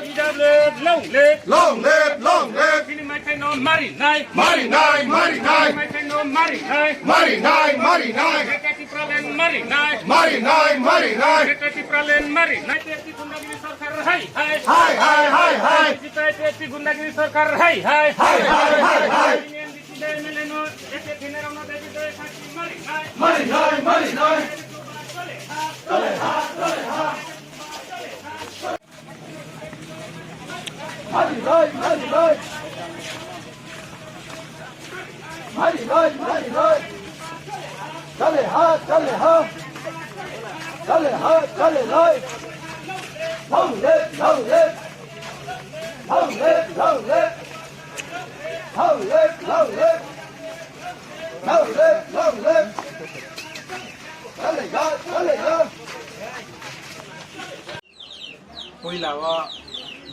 Long live, long live. Tini mai kai no mari nai. Mari nai, mari nai. Mai kai no mari nai. Mari nai, mari nai. Ekati pralen mari nai. Mari nai, mari nai. Ekati pralen mari nai. Ekati gundagiri sarkar hai hai. Hai, hai, hai, hai. Ekati gundagiri sarkar hai hai. Hai, hai, hai, hai. MDC MLA no ekati nerona devi doy sakti mari nai. Mari nai, mari nai. Dole ha, dole ha. Mari nai, mari nai. Mari nai, mari nai. Dale ha, dale ha. Dale ha, dale nai. Long live, long live. Long live, long live. Long live, long live. Long live, long live. Dale ha, dale ha. पहिलावा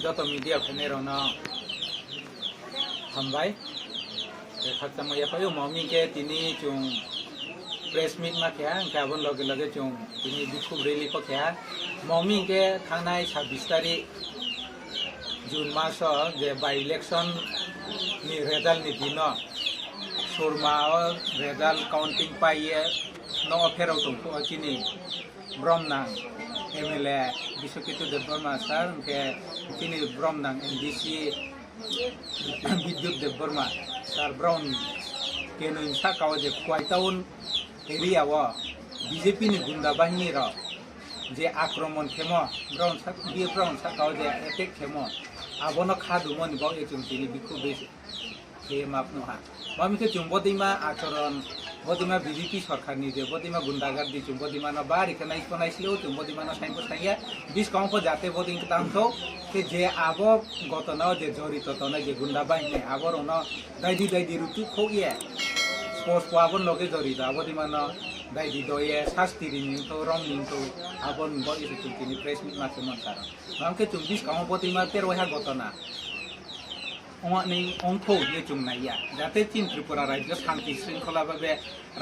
जत media फेनेरन हमबाय खाक्ता मैया पायो mummy के तिनी चुं press meet मा क्या गाबन लगे लगे चुं तिनी बिखुब रेली को क्या मम्मी के खानाय 26 तारिख जून मास जे बाय इलेक्शन नि रेजल्ट नि दिन सुरमा रेजल्ट काउंटिंग पाइए न अफेराव दंखो तिनी ब्रह्मनां MLA Bishwaketu Debbarma sir ke Tini Bromnang MDC Bidyut Debbarma sir Brown keno insa kawa je Kwaitaun area wa BJP ni gunda bahini ra je akromon khemo Brown sak biye Brown sak kawa je attack khemo abono khadumon ba ejung tini bikhu be ke mapno ha mami ke chumbodima acharon बदिमा BJP सरकार नि जे बदिमा गुंडागर्दी चुम बदिमा न बारी के nice बनाइसिलो चुम बदिमा न साइको साइया 20 गाउँ को जाते बदिन के तांथो के जे आबो गतन जे जरित तने जे गुंडा बाहिनी आबर न दाइदी दाइदी रुतु खोये स्पोर्ट्स को आबन लगे जरित बदिमा न दाइदी दोये शास्ति रिनि तो रम नि तो आबन बदि चुमकिनि प्रेस मिट माथे मनसार हमके 20 गाउँ बदिमा 13 हा गतना অনেক অংশ দিয়ে চুমনাইয়া যাতে চীন ত্রিপুরা রাজ্য শান্তি শৃঙ্খলাভাবে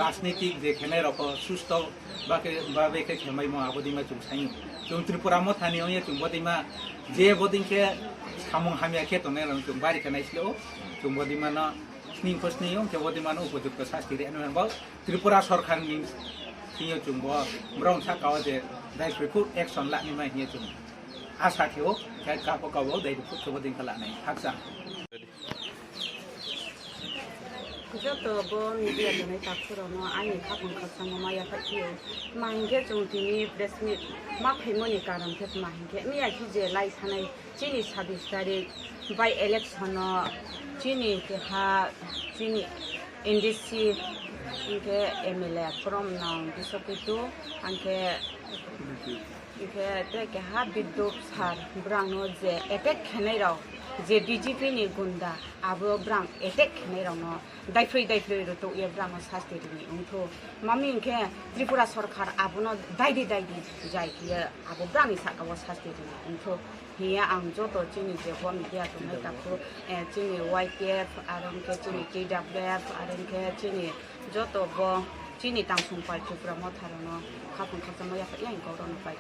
রাজনৈতিক যেখানে রকম সুস্থ ভাবে খেমাই আবদিমা চুমসাই চুম ত্রিপুরা মথানিও চুম্বদিমা যে বদিনকে সামুং হামিয়া খেতনে চুম বাড়ি খানাইছিল চুম্বদিমা ন স্নিং ফসনিও কেবদিমা উপযুক্ত শাস্তি রেনবাও ত্রিপুরা সরকারনি হিও চুম্ব ব্রাউন সাকাও যে দায়িত্বফুল একশন লানিমা হিও চুম আশা খেও কাপো কাবো দায়িত্বফুল কেবদিন খালানাই হাকসা Joto bo media ni tak pura no ani khapun khasang ma ya phaiyo mangge chungtini press meet ma phemoni karam the mangge mi ya ki je lai sanai chini 26 tarik by election no chini ke ha chini NDC ke MLA from now Bishwaketu anke ke ke ha Bidyut sar brang no je attack khenai rao J BJP नि गुंडा आबो ब्रांग attack खने रंग दाइफ्रै रतो ए ब्रांग शास्ति नि उंथो mummy के त्रिपुरा सरकार आबोनो दाइदि जायकिया आबो ब्रांग साकाव शास्ति नि उंथो हिया आं जतो चिनि जे हो मिडिया तो नै ताखो चिनि YPF आरम के चिनि TWF आरम के चिनि जतो बो चिनि तांसुं पाइ TIPRA Motha रनो खापुन खासम या याइन गौरन पाइ